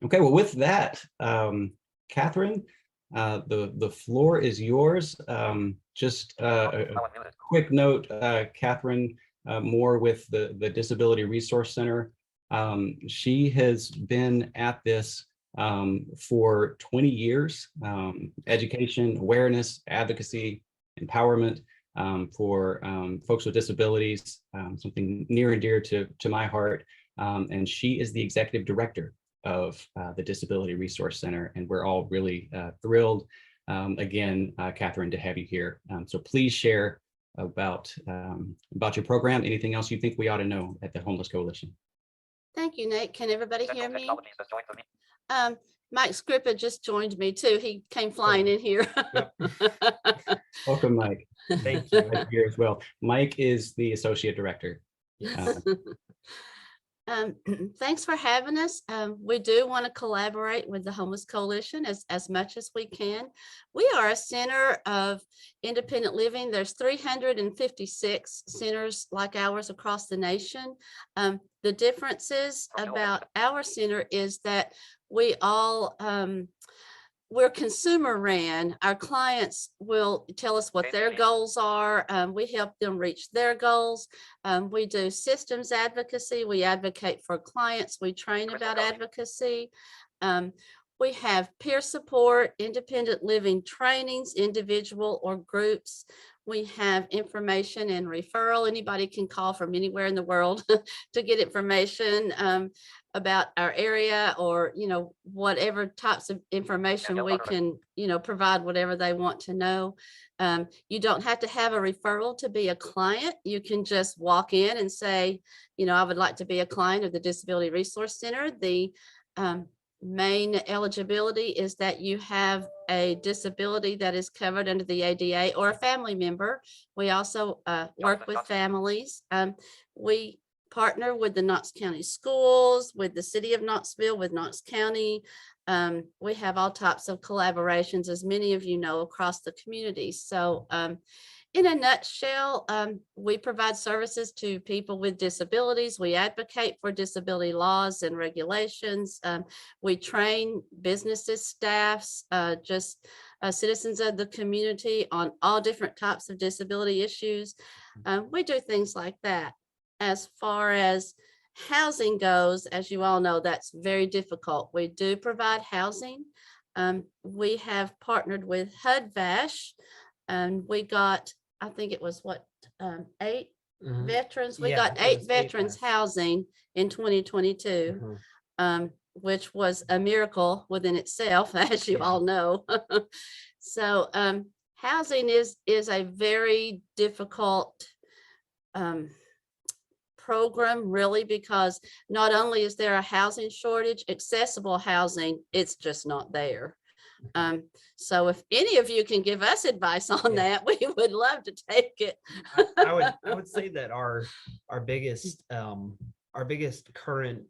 Okay, well, with that, Catherine, the floor is yours. Just a quick note, Catherine Moore with the Disability Resource Center. She has been at this for 20 years, education, awareness, advocacy, empowerment for folks with disabilities, something near and dear to my heart. And she is the executive director of the Disability Resource Center, and we're all really thrilled, again, Catherine, to have you here. So please share about your program, anything else you think we ought to know at the Homeless Coalition. Thank you, Nate. Can everybody hear me? Mike Scrippa just joined me too. He came flying in here. Yep. Welcome, Mike. Thank you. Here as well. Mike is the associate director. Thanks for having us. We do want to collaborate with the Homeless Coalition as much as we can. We are a center of independent living. There's 356 centers like ours across the nation. The differences about our center is that we all we're consumer ran. Our clients will tell us what their goals are. We help them reach their goals. We do systems advocacy. We advocate for clients. We train about advocacy. We have peer support, independent living trainings, individual or groups. We have information and referral. Anybody can call from anywhere in the world to get information about our area, or, whatever types of information we can, provide whatever they want to know. You don't have to have a referral to be a client. You can just walk in and say, I would like to be a client of the Disability Resource Center. The main eligibility is that you have a disability that is covered under the ADA or a family member. We also work with families. We partner with the Knox County Schools, with the city of Knoxville, with Knox County. We have all types of collaborations, as many of you know, across the community. So in a nutshell, we provide services to people with disabilities. We advocate for disability laws and regulations. We train businesses, staffs, citizens of the community on all different types of disability issues. We do things like that. As far as housing goes, as you all know, that's very difficult. We do provide housing. We have partnered with HUD-VASH, and we got, I think it was what, 8 veterans. We got 8 veterans housing in 2022, which was a miracle within itself, as you all know. So housing is a very difficult program, really, because not only is there a housing shortage, accessible housing, it's just not there. So if any of you can give us advice on that, we would love to take it. I would say that our biggest current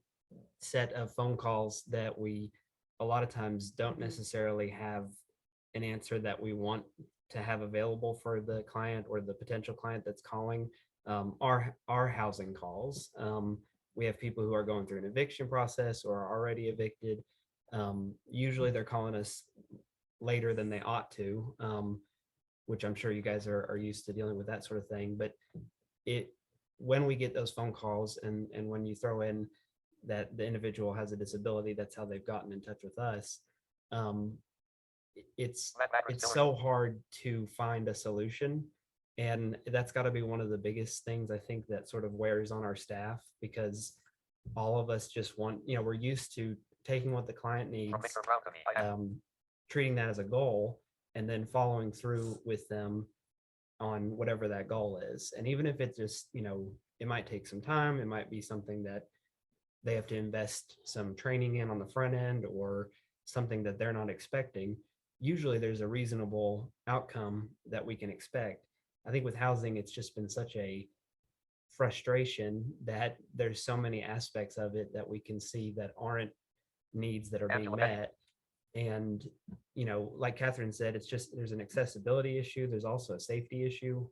set of phone calls that we a lot of times don't necessarily have an answer that we want to have available for the client or the potential client that's calling. Our housing calls. We have people who are going through an eviction process or are already evicted. Usually they're calling us later than they ought to, which I'm sure you guys are used to dealing with that sort of thing. But when we get those phone calls and when you throw in that the individual has a disability, that's how they've gotten in touch with us. It's so hard to find a solution. And that's got to be one of the biggest things, I think, that sort of wears on our staff, because all of us just want, we're used to taking what the client needs, treating that as a goal, and then following through with them on whatever that goal is. And even if it just, it might take some time, it might be something that they have to invest some training in on the front end, or something that they're not expecting. Usually there's a reasonable outcome that we can expect. I think with housing, it's just been such a frustration that there's so many aspects of it that we can see that aren't needs that are being met. And, like Catherine said, it's just, there's an accessibility issue. There's also a safety issue.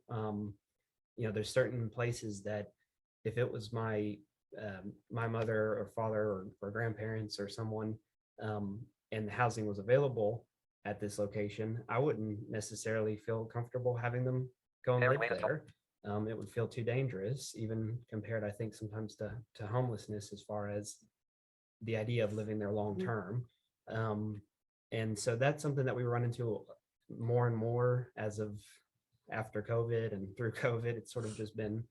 There's certain places that if it was my mother or father or grandparents or someone and housing was available at this location, I wouldn't necessarily feel comfortable having them go and live there. It would feel too dangerous, even compared, I think, sometimes to homelessness, as far as the idea of living there long term. And so that's something that we run into more and more as of after COVID and through COVID. It's sort of just been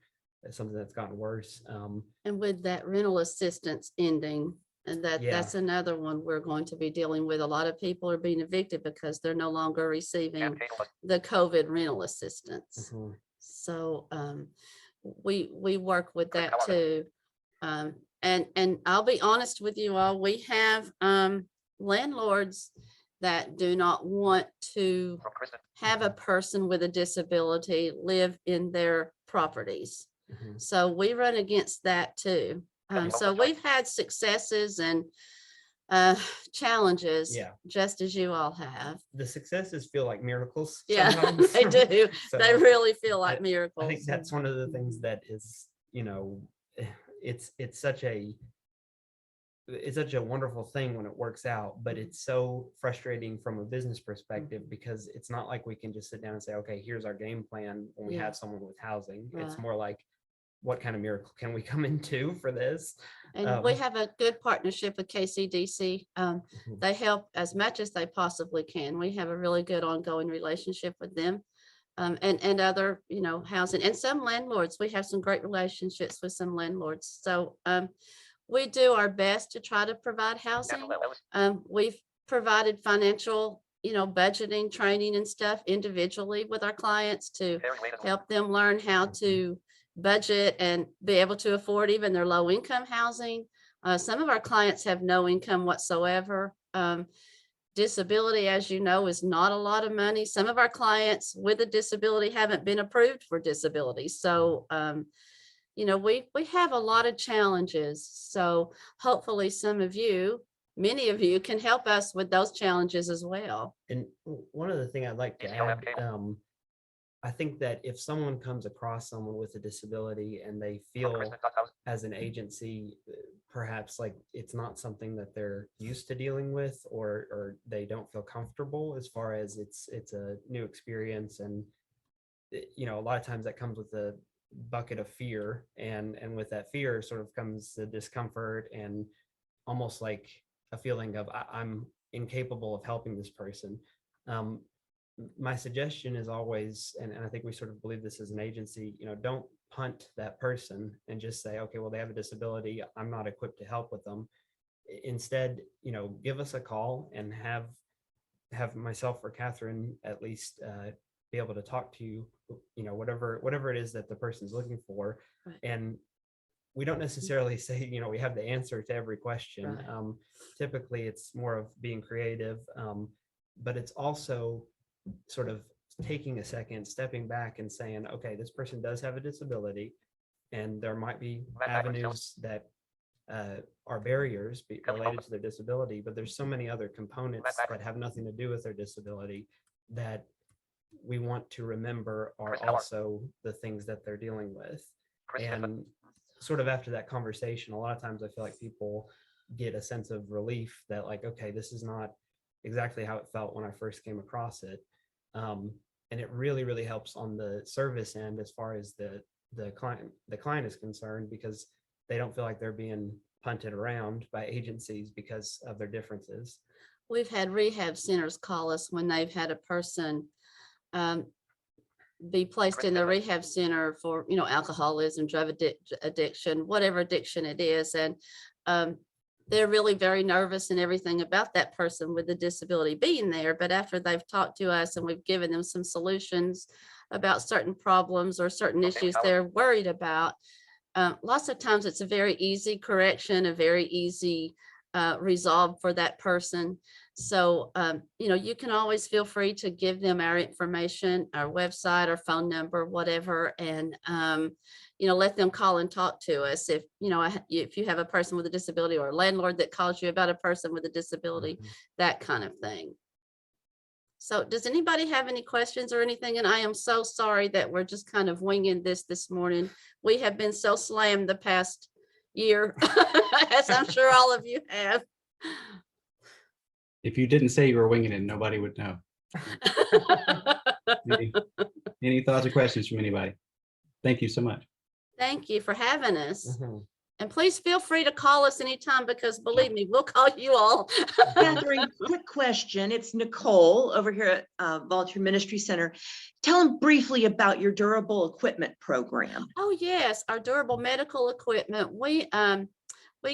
something that's gotten worse. And with that rental assistance ending, and Yeah. that's another one we're going to be dealing with. A lot of people are being evicted because they're no longer receiving the COVID rental assistance. Mhm. So we work with that too. And I'll be honest with you all, we have landlords that do not want to have a person with a disability live in their properties. Mhm. So we run against that too. So we've had successes and challenges, Yeah. just as you all have. The successes feel like miracles. Yeah, sometimes. they do. So They really feel like miracles. I think that's one of the things that is, it's such a wonderful thing when it works out, but it's so frustrating from a business perspective, because it's not like we can just sit down and say, okay, here's our game plan when we Yeah. have someone with housing. It's Right. more like, what kind of miracle can we come into for this? And we have a good partnership with KCDC. Mhm. They help as much as they possibly can. We have a really good ongoing relationship with them. And other, housing, and some landlords. We have some great relationships with some landlords. So we do our best to try to provide housing. We've provided financial, budgeting, training and stuff individually with our clients to help them learn how to budget and be able to afford even their low income housing. Some of our clients have no income whatsoever. Disability, as you know, is not a lot of money. Some of our clients with a disability haven't been approved for disability. So, we have a lot of challenges. So hopefully many of you can help us with those challenges as well. And one other thing I'd like to add, I think that if someone comes across someone with a disability and they feel as an agency, perhaps like it's not something that they're used to dealing with, or they don't feel comfortable, as far as it's a new experience. And, a lot of times that comes with a bucket of fear, and with that fear sort of comes the discomfort, and almost like a feeling of I'm incapable of helping this person. My suggestion is always, and I think we sort of believe this as an agency, don't punt that person and just say, okay, well, they have a disability, I'm not equipped to help with them. Instead, give us a call and have myself or Catherine at least be able to talk to you, whatever it is that the person's looking for. Right. And we don't necessarily say, we have the answer to every question. Right. Typically it's more of being creative, but it's also sort of taking a second, stepping back and saying, okay, this person does have a disability, and there might be avenues that are barriers related to their disability, but there's so many other components that have nothing to do with their disability that we want to remember are also the things that they're dealing with. And sort of after that conversation, a lot of times I feel like people get a sense of relief that, like, okay, this is not exactly how it felt when I first came across it. And it really, really helps on the service end, as far as the client is concerned, because they don't feel like they're being punted around by agencies because of their differences. We've had rehab centers call us when they've had a person be placed in the rehab center for, alcoholism, drug addiction, whatever addiction it is. And they're really very nervous and everything about that person with the disability being there. But after they've talked to us and we've given them some solutions about certain problems or certain issues they're worried about, lots of times it's a very easy correction, a very easy resolve for that person. So, you can always feel free to give them our information, our website, our phone number, whatever, and, let them call and talk to us. If you have a person with a disability, or a landlord that calls you about a person with a disability, that kind of thing. So does anybody have any questions or anything? And I am so sorry that we're just kind of winging this morning. We have been so slammed the past year, as I'm sure all of you have. If you didn't say you were winging it, nobody would know. Any thoughts or questions from anybody? Thank you so much. Thank you for having us. Mhm. And please feel free to call us anytime, because believe me, we'll call you all. Catherine, quick question. It's Nicole over here at Volunteer Ministry Center. Tell them briefly about your durable equipment program. Oh, yes, our durable medical equipment. We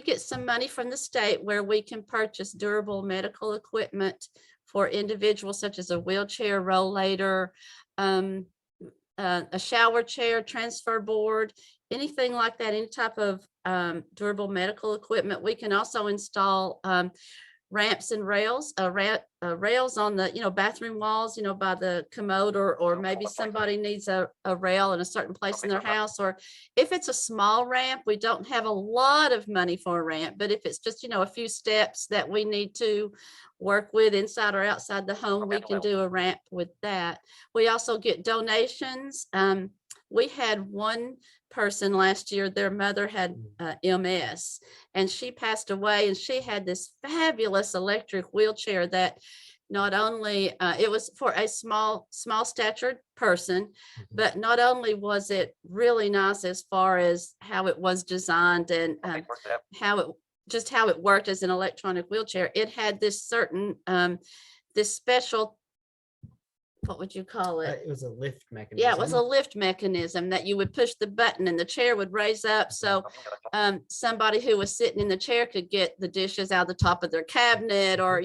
get some money from the state where we can purchase durable medical equipment for individuals, such as a wheelchair, rollator, a shower chair, transfer board, anything like that, any type of durable medical equipment. We can also install ramps and rails, rails on the, bathroom walls, by the commode, or maybe somebody needs a rail in a certain place in their house. Or if it's a small ramp, we don't have a lot of money for a ramp, but if it's just, a few steps that we need to work with inside or outside the home, we can do a ramp with that. We also get donations. We had one person last year, their mother had MS, and she passed away, and she had this fabulous electric wheelchair that not only it was for a small statured person, but not only was it really nice as far as how it was designed and how it worked as an electronic wheelchair. It had this certain this special, what would you call it? It was a lift mechanism. Yeah, it was a lift mechanism that you would push the button and the chair would raise up. So somebody who was sitting in the chair could get the dishes out of the top of their cabinet, or,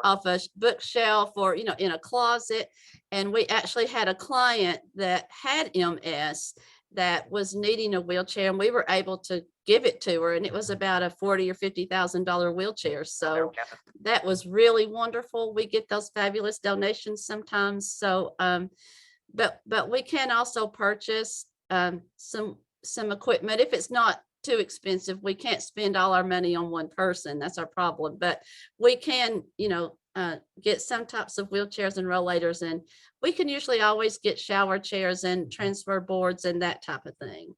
off a bookshelf, or, in a closet. And we actually had a client that had MS that was needing a wheelchair, and we were able to give it to her, and it was about a $40,000 or $50,000 wheelchair. So that was really wonderful. We get those fabulous donations sometimes. So, but we can also purchase some equipment if it's not too expensive. We can't spend all our money on one person. That's our problem. But we can, get some types of wheelchairs and rollators, and we can usually always get shower chairs and transfer boards and that type of thing.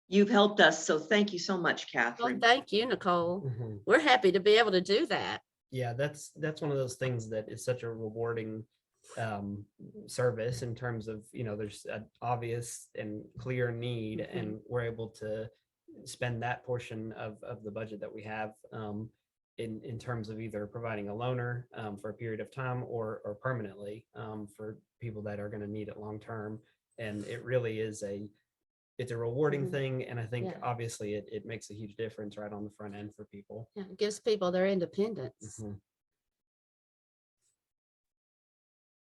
You've helped us, so thank you so much, Well, Catherine. thank you, Nicole. Mhm. We're happy to be able to do that. Yeah, that's one of those things that is such a rewarding service, in terms of, there's an obvious and clear need, and we're able to spend that portion of the budget that we have in terms of either providing a loaner for a period of time, or permanently for people that are going to need it long term. And it really is it's a rewarding thing, and I think Yeah. obviously it makes a huge difference right on the front end for people. Yeah, it gives people their independence. Mhm.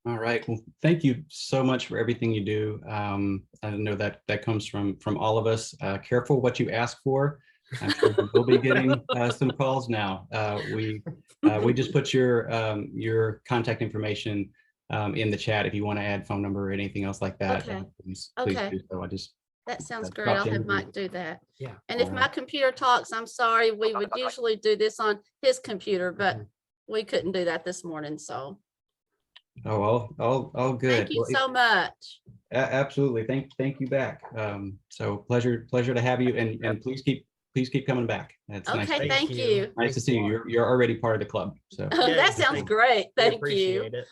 All right. Well, thank you so much for everything you do. I know that comes from all of us. Careful what you ask for. I'm sure we'll be getting some calls now. We just put your contact information in the chat if you want to add phone number or anything else like that. Okay. Please Okay. do so. I just That sounds That great. dropped I'll have in. Mike do that. Yeah. And if my computer talks, I'm sorry, we would usually do this on his computer, but we couldn't do that this morning. So all good. thank you Well, so much. absolutely. Thank you back. So pleasure to have you, and please keep coming back. That's nice. Okay, thank you. you. Nice to see you. You're already part of the club. So That sounds great. We Thank you. appreciate it.